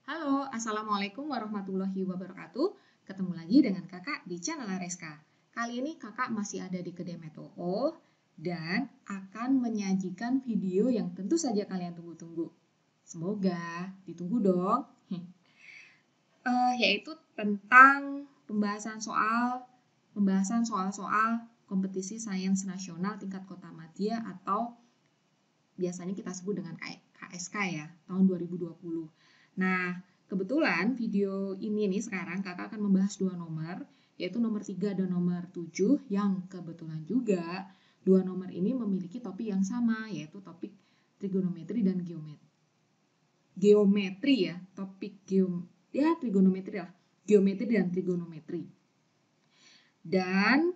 Halo, Assalamualaikum warahmatullahi wabarakatuh. Ketemu lagi dengan kakak di channel Areska. Kali ini kakak masih ada di kedai Metoo dan akan menyajikan video yang tentu saja kalian tunggu-tunggu. Semoga ditunggu dong. Yaitu tentang pembahasan soal-soal kompetisi sains nasional tingkat kota madya atau biasanya kita sebut dengan KSK ya, tahun 2020. Nah, kebetulan video ini nih sekarang kakak akan membahas dua nomor, yaitu nomor 3 dan nomor 7, yang kebetulan juga dua nomor ini memiliki topik yang sama, yaitu topik trigonometri dan geometri. Geometri ya, topik trigonometri lah, geometri dan trigonometri. Dan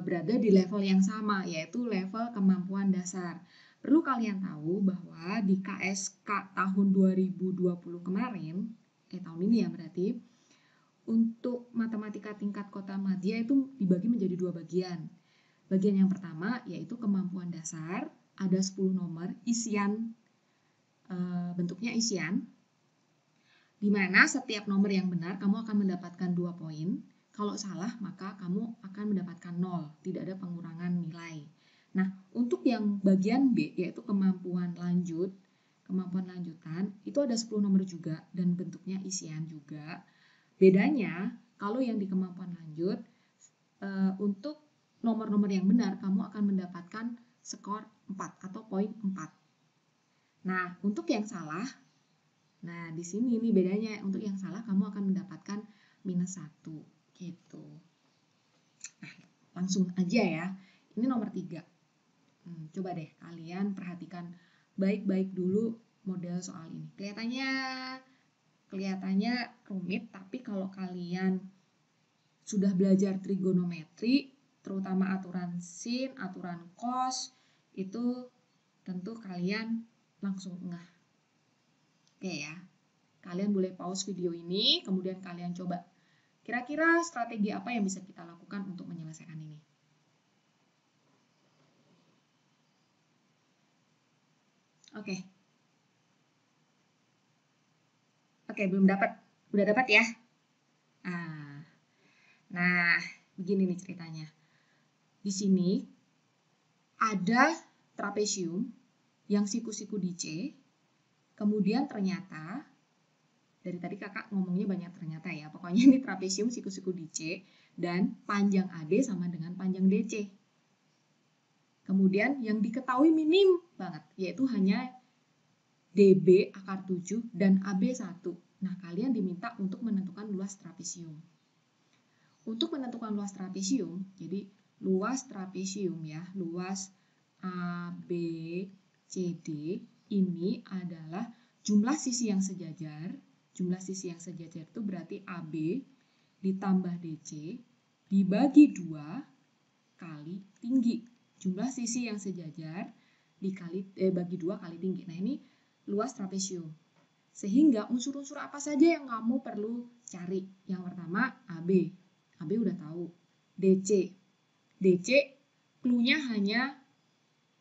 berada di level yang sama, yaitu level kemampuan dasar. Perlu kalian tahu bahwa di KSK tahun 2020 kemarin, tahun ini ya berarti, untuk matematika tingkat kota madya itu dibagi menjadi dua bagian. Bagian yang pertama yaitu kemampuan dasar, ada 10 nomor, bentuknya isian, di mana setiap nomor yang benar kamu akan mendapatkan 2 poin. Kalau salah, maka kamu akan mendapatkan 0, tidak ada pengurangan nilai. Nah, untuk yang bagian B, yaitu kemampuan lanjutan, itu ada 10 nomor juga, dan bentuknya isian juga. Bedanya, kalau yang di kemampuan lanjut, untuk nomor-nomor yang benar, kamu akan mendapatkan skor 4 atau poin 4. Nah, untuk yang salah, nah di sini nih bedanya, untuk yang salah kamu akan mendapatkan -1. Gitu. Nah, langsung aja ya. Ini nomor 3. Coba deh kalian perhatikan baik-baik dulu model soal ini. Kelihatannya rumit, tapi kalau kalian sudah belajar trigonometri, terutama aturan sin, aturan cos, itu tentu kalian langsung ngeh. Oke ya. Kalian boleh pause video ini, kemudian kalian coba kira-kira strategi apa yang bisa kita lakukan untuk menyelesaikan ini? Oke, belum dapat. Udah dapat ya? Nah, begini nih ceritanya. Di sini ada trapesium yang siku-siku di C, kemudian ternyata, dari tadi kakak ngomongnya banyak ternyata ya, pokoknya ini trapesium siku-siku di C, dan panjang AD sama dengan panjang DC. Kemudian yang diketahui minim banget, yaitu hanya DB akar 7 dan AB 1. Nah, kalian diminta untuk menentukan luas trapesium. Untuk menentukan luas trapesium, jadi luas trapesium ya, luas ABCD ini adalah jumlah sisi yang sejajar. Jumlah sisi yang sejajar itu berarti AB ditambah DC dibagi 2 kali tinggi. Jumlah sisi yang sejajar bagi 2 kali tinggi. Nah, ini luas trapesium. Sehingga unsur-unsur apa saja yang kamu perlu cari? Yang pertama AB. AB udah tahu. DC clue-nya hanya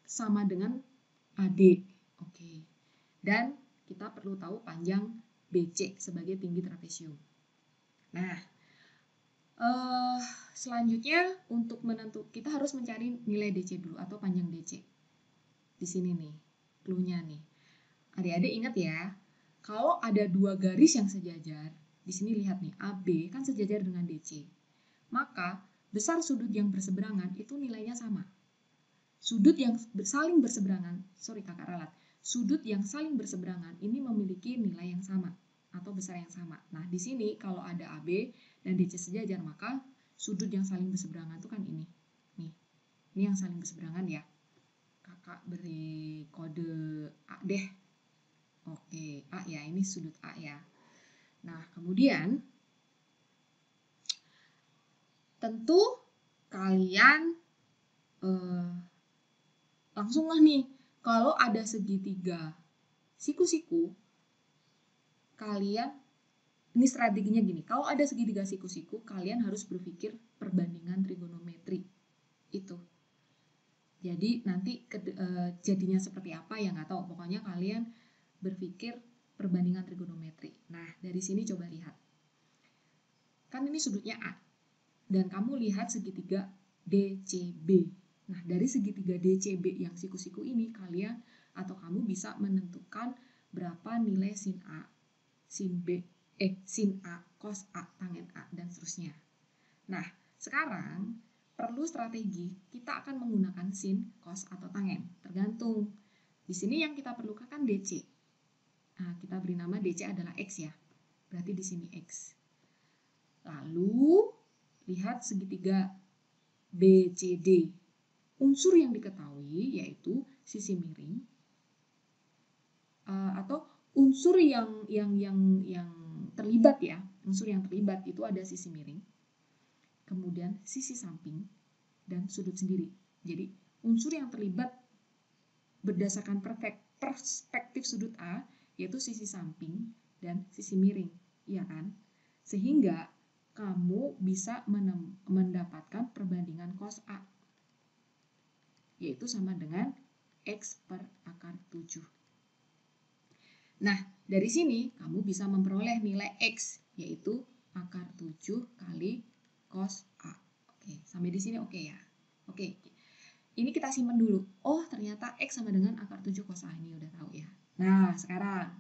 sama dengan AD. Oke. Dan kita perlu tahu panjang BC sebagai tinggi trapesium. Nah, selanjutnya untuk kita harus mencari nilai DC dulu atau panjang DC. Di sini nih, clue-nya nih. Adik-adik ingat ya, kalau ada 2 garis yang sejajar, di sini lihat nih, AB kan sejajar dengan DC. Maka besar sudut yang berseberangan itu nilainya sama. Sudut yang saling berseberangan, sudut yang saling berseberangan ini memiliki nilai yang sama atau besar yang sama. Nah, di sini kalau ada AB dan DC sejajar, maka sudut yang saling berseberangan itu kan ini. Nih, ini yang saling berseberangan ya. Kakak beri kode A deh. Oke, A ya, ini sudut A ya. Nah, kemudian tentu kalian langsung lah nih, kalau ada segitiga siku-siku, kalian, ini strateginya gini, kalau ada segitiga siku-siku, kalian harus berpikir perbandingan trigonometri itu. Jadi nanti jadinya seperti apa ya nggak tahu, pokoknya kalian berpikir perbandingan trigonometri. Nah, dari sini coba lihat. Kan ini sudutnya A. Dan kamu lihat segitiga DCB. Nah, dari segitiga DCB yang siku-siku ini, kalian atau kamu bisa menentukan berapa nilai sin A, sin B, sin A, cos A, tangen A, dan seterusnya. Nah, sekarang perlu strategi, kita akan menggunakan sin, cos, atau tangen, tergantung. Di sini yang kita perlukan kan DC. Nah, kita beri nama DC adalah X ya, berarti di sini X. Lalu, lihat segitiga BCD. Unsur yang diketahui yaitu sisi miring, atau unsur yang terlibat ya. Unsur yang terlibat itu ada sisi miring, kemudian sisi samping, dan sudut sendiri. Jadi unsur yang terlibat berdasarkan perspektif sudut A yaitu sisi samping dan sisi miring, ya kan? Sehingga kamu bisa mendapatkan perbandingan cos A yaitu sama dengan X per akar 7. Nah, dari sini kamu bisa memperoleh nilai X yaitu akar 7 kali cos A. Oke, sampai di sini oke ya. Oke, ini kita simpan dulu. Oh, ternyata X sama dengan akar 7 cos A, ini udah tahu ya. Nah, sekarang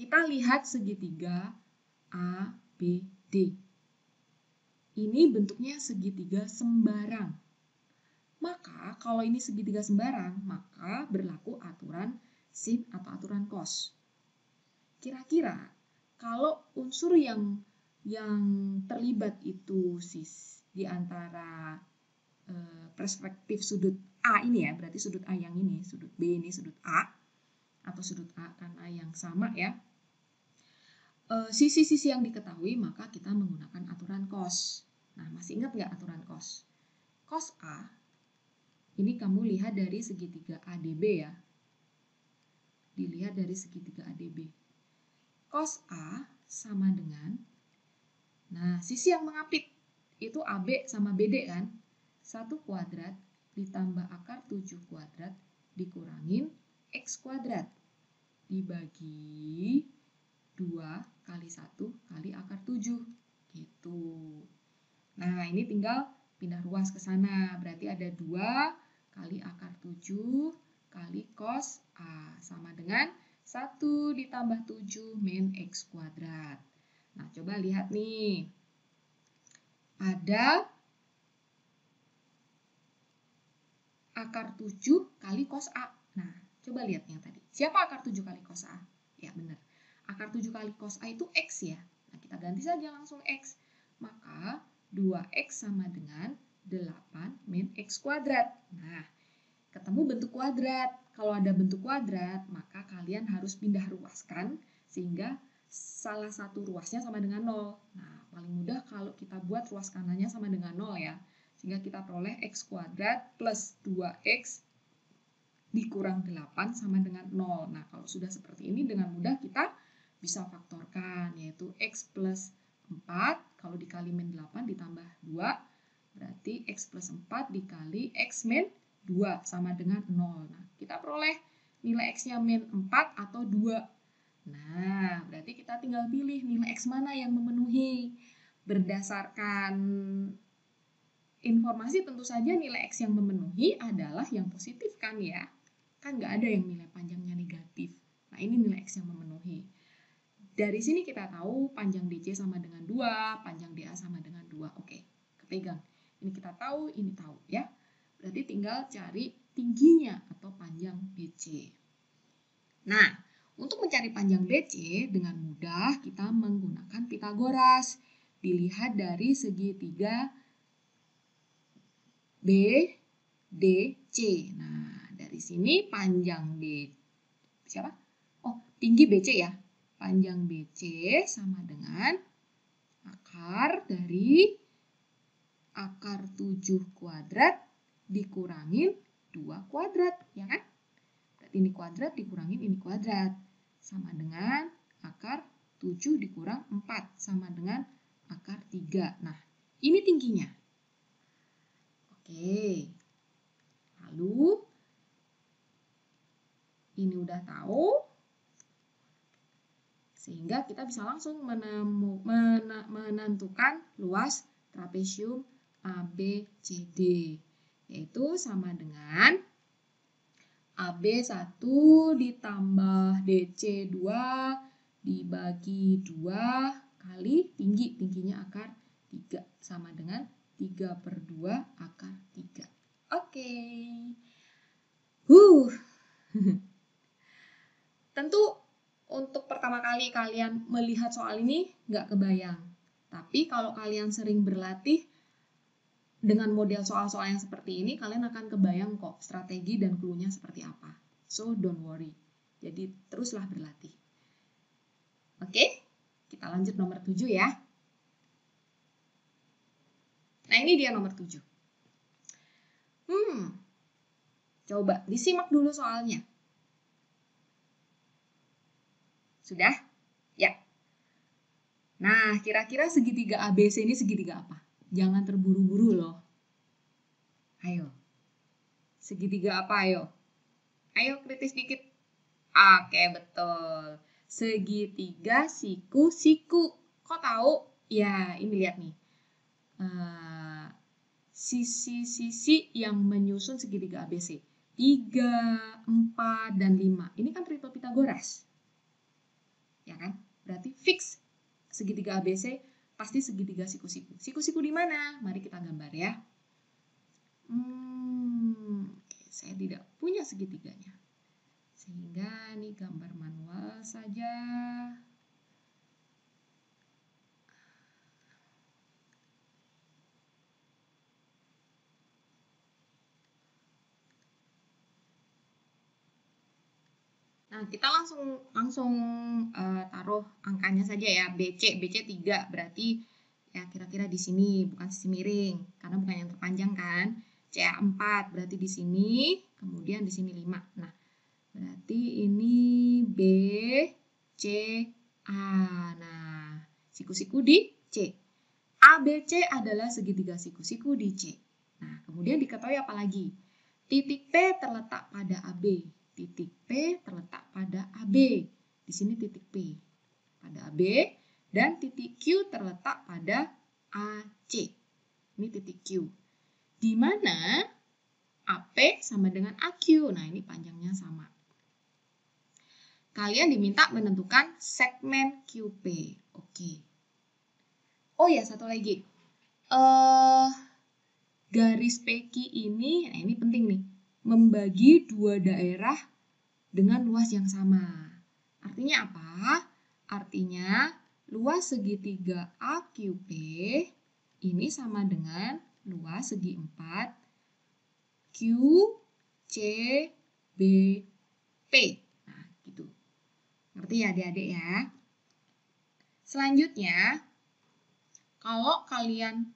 kita lihat segitiga ABD. Ini bentuknya segitiga sembarang. Maka, kalau ini segitiga sembarang, maka berlaku aturan sin atau aturan cos. Kira-kira, kalau unsur yang terlibat itu di antara perspektif sudut A ini ya, berarti sudut A yang ini, sudut B ini sudut A, atau sudut A karena yang sama ya, sisi-sisi yang diketahui maka kita menggunakan aturan cos. Nah, masih ingat nggak aturan cos? Cos A, ini kamu lihat dari segitiga ADB ya, dilihat dari segitiga ADB. Cos A sama dengan, nah sisi yang mengapit itu AB sama BD kan, 1 kuadrat ditambah akar 7 kuadrat dikurangin X kuadrat dibagi 2 kali 1 kali akar 7 gitu. Nah, ini tinggal pindah ruas ke sana, berarti ada 2 kali akar 7 kali cos A sama dengan 1 ditambah 7 min X kuadrat. Nah, coba lihat nih. Ada akar 7 kali cos A. Nah, coba lihat yang tadi. Siapa akar 7 kali cos A? Ya, benar. Akar 7 kali cos A itu X ya. Nah, kita ganti saja langsung X. Maka 2X sama dengan 8 min X kuadrat. Nah, ketemu bentuk kuadrat. Kalau ada bentuk kuadrat, maka kalian harus pindah ruaskan sehingga salah satu ruasnya sama dengan 0. Nah, paling mudah kalau kita buat ruas kanannya sama dengan 0 ya. Sehingga kita peroleh X kuadrat plus 2X dikurang 8 sama dengan 0. Nah, kalau sudah seperti ini dengan mudah kita bisa faktorkan, yaitu X plus 4 kalau dikali min 8 ditambah 2, berarti X plus 4 dikali X min 2 sama dengan 0. Nah, kita peroleh nilai X-nya min 4 atau 2. Nah, berarti kita tinggal pilih nilai X mana yang memenuhi. Berdasarkan informasi tentu saja nilai X yang memenuhi adalah yang positif kan ya. Kan nggak ada yang nilai panjangnya negatif. Nah, ini nilai X yang memenuhi. Dari sini kita tahu panjang DC sama dengan 2, panjang DA sama dengan 2. Oke, kepegang. Ini kita tahu, ini tahu ya. Berarti tinggal cari tingginya atau panjang BC. Nah, untuk mencari panjang BC dengan mudah kita menggunakan Pitagoras. Dilihat dari segitiga BDC. Nah, dari sini panjang tinggi BC ya. Panjang BC sama dengan akar dari akar 7 kuadrat dikurangin 2 kuadrat, ya kan? Berarti ini kuadrat dikurangin ini kuadrat. Sama dengan akar 7 dikurang 4 sama dengan akar 3. Nah, ini tingginya. Oke. Lalu ini udah tahu. Sehingga kita bisa langsung menentukan luas trapesium ABCD, yaitu sama dengan AB1 ditambah DC2 dibagi 2 kali tingginya akar 3 sama dengan 3/2 akar 3. Oke. Tentu untuk pertama kali kalian melihat soal ini nggak kebayang. Tapi kalau kalian sering berlatih dengan model soal-soal yang seperti ini, kalian akan kebayang kok strategi dan clue-nya seperti apa. So, don't worry. Jadi, teruslah berlatih. Oke, kita lanjut nomor 7 ya. Nah, ini dia nomor 7. Coba disimak dulu soalnya. Sudah? Ya. Nah, kira-kira segitiga ABC ini segitiga apa? Jangan terburu-buru loh. Ayo. Segitiga apa ayo? Ayo kritis dikit. Oke, betul. Segitiga siku-siku. Kok tahu? Ya, ini lihat nih. Sisi-sisi yang menyusun segitiga ABC. 3, 4, dan 5. Ini kan triple Pitagoras. Ya kan? Berarti fix segitiga ABC pasti segitiga siku-siku. Siku-siku di mana? Mari kita gambar ya. Saya tidak punya segitiganya. Sehingga ini gambar manual saja. Nah, kita langsung taruh angkanya saja ya. BC 3 berarti ya kira-kira di sini, bukan sisi miring karena bukan yang terpanjang kan. CA 4 berarti di sini, kemudian di sini 5. Nah, berarti ini B C A. Nah, siku-siku di C. ABC adalah segitiga siku-siku di C. Nah, kemudian diketahui apa lagi? Titik P terletak pada AB. Titik P terletak pada AB. Di sini titik P pada AB dan titik Q terletak pada AC. Ini titik Q. Di mana AP sama dengan AQ. Nah, ini panjangnya sama. Kalian diminta menentukan segmen QP. Oke. Oh ya, satu lagi. Garis PQ ini, nah ini penting nih, membagi dua daerah dengan luas yang sama. Artinya apa? Artinya luas segitiga AQP ini sama dengan luas segi 4 QCBP. Nah, gitu. Ngerti ya adik-adik ya? Selanjutnya, kalau kalian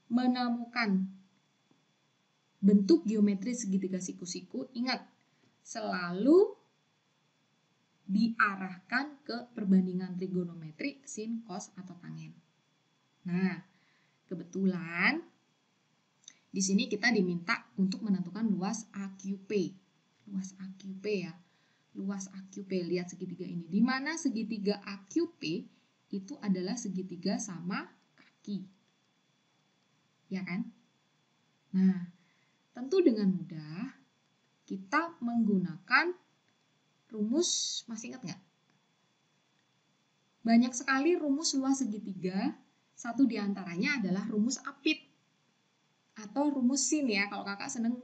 menemukan bentuk geometri segitiga siku-siku, ingat selalu diarahkan ke perbandingan trigonometri sin, cos, atau tangen. Nah, kebetulan di sini kita diminta untuk menentukan luas AQP. Luas AQP ya. Luas AQP, lihat segitiga ini. Di mana segitiga AQP itu adalah segitiga sama kaki. Ya kan? Nah, tentu dengan mudah kita menggunakan rumus, masih ingat nggak? Banyak sekali rumus luas segitiga, satu diantaranya adalah rumus apit atau rumus sin ya, kalau kakak seneng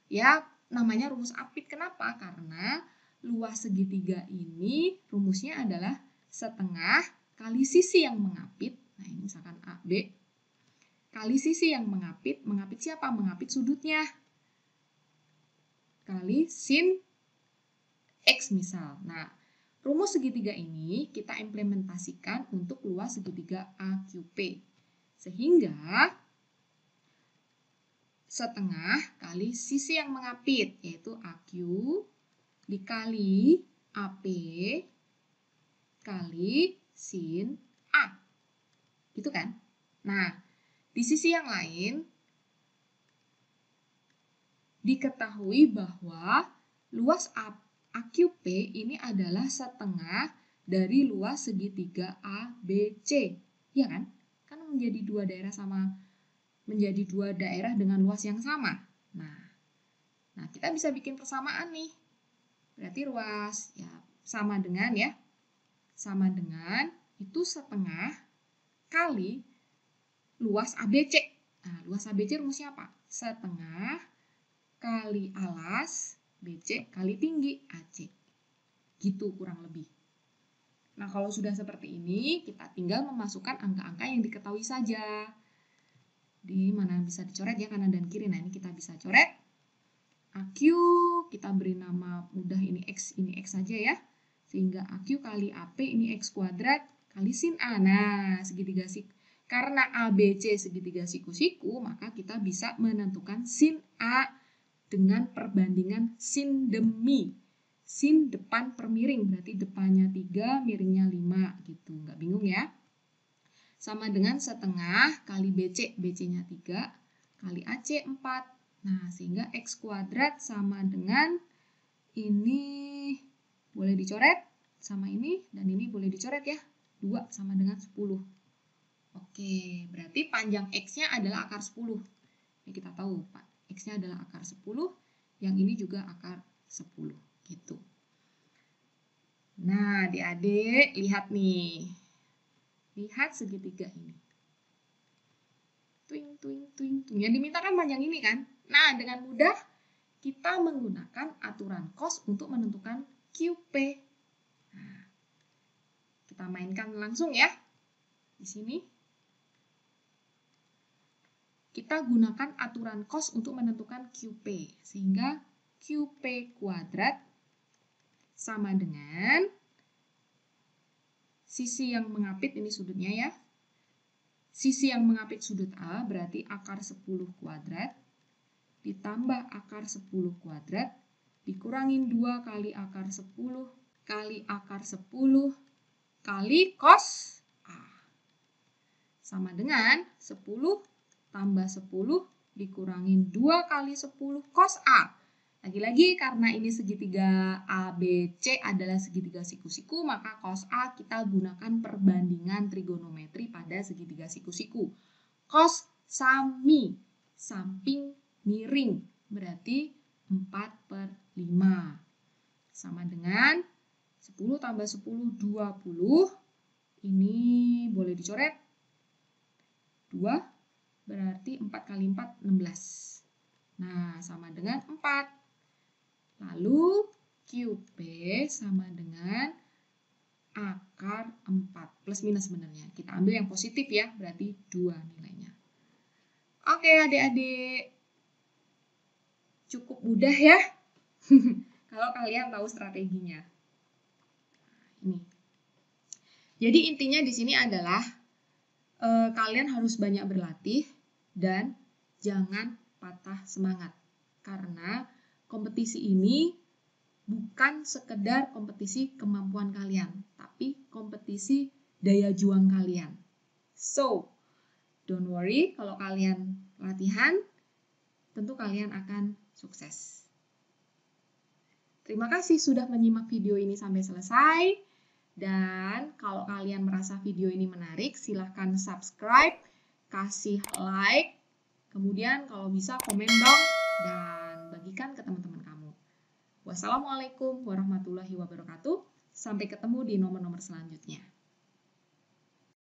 ya namanya rumus apit. Kenapa? Karena luas segitiga ini rumusnya adalah setengah kali sisi yang mengapit. Nah, ini misalkan AB kali sisi yang mengapit. Mengapit siapa? Mengapit sudutnya. Kali sin X misal. Nah, rumus segitiga ini kita implementasikan untuk luas segitiga AQP. Sehingga setengah kali sisi yang mengapit, yaitu AQ dikali AP kali sin A. Gitu kan? Nah, di sisi yang lain, diketahui bahwa luas AQP ini adalah setengah dari luas segitiga ABC. Iya kan? Kan menjadi dua daerah dengan luas yang sama. Nah, kita bisa bikin persamaan nih. Berarti ruas ya sama dengan itu setengah kali luas ABC. Nah, luas ABC rumusnya apa? Setengah kali alas BC kali tinggi AC. Gitu kurang lebih. Nah, kalau sudah seperti ini, kita tinggal memasukkan angka-angka yang diketahui saja. Di mana bisa dicoret ya, kanan dan kiri. Nah, ini kita bisa coret. AQ, kita beri nama mudah ini X saja ya. Sehingga AQ kali AP ini X kuadrat kali sin A. Nah, karena ABC segitiga siku-siku, maka kita bisa menentukan sin A dengan perbandingan sin demi. Sin depan per miring, berarti depannya 3, miringnya 5 gitu. Nggak bingung ya? Sama dengan setengah kali BC, BC-nya 3, kali AC 4. Nah, sehingga X kuadrat sama dengan ini boleh dicoret sama ini, dan ini boleh dicoret ya. 2 sama dengan 10. Oke, berarti panjang X-nya adalah akar 10. Ya, kita tahu, Pak, X-nya adalah akar 10, yang ini juga akar 10. Gitu. Nah, adik-adik, lihat nih. Lihat segitiga ini. Twing, twing, twing, twing. Yang dimintakan panjang ini kan? Nah, dengan mudah kita menggunakan aturan cos untuk menentukan QP. Nah, kita mainkan langsung ya. Di sini. Kita gunakan aturan cos untuk menentukan QP. Sehingga QP kuadrat sama dengan sisi yang mengapit, ini sudutnya ya. Sisi yang mengapit sudut A berarti akar 10 kuadrat. Ditambah akar 10 kuadrat, dikurangin 2 kali akar 10 kali akar 10 kali cos A. Sama dengan 10 tambah 10 dikurangin 2 kali 10 cos A. Lagi-lagi karena ini segitiga ABC adalah segitiga siku-siku, maka cos A kita gunakan perbandingan trigonometri pada segitiga siku-siku. Cos sami, samping miring, berarti 4/5. Sama dengan 10 tambah 10, 20. Ini boleh dicoret. 2, berarti 4 kali 4, 16. Nah, sama dengan 4. Lalu QP sama dengan akar 4. Plus minus sebenarnya. Kita ambil yang positif ya, berarti 2 nilainya. Oke adik-adik. Cukup mudah ya. Kalau kalian tahu strateginya. Ini. Jadi intinya di sini adalah kalian harus banyak berlatih dan jangan patah semangat. Karena kompetisi ini bukan sekedar kompetisi kemampuan kalian, tapi kompetisi daya juang kalian. So, don't worry kalau kalian latihan, tentu kalian akan sukses. Terima kasih sudah menyimak video ini sampai selesai. Dan kalau kalian merasa video ini menarik, silahkan subscribe, kasih like, kemudian kalau bisa komen dong, dan bagikan ke teman-teman kamu. Wassalamualaikum warahmatullahi wabarakatuh. Sampai ketemu di nomor-nomor selanjutnya.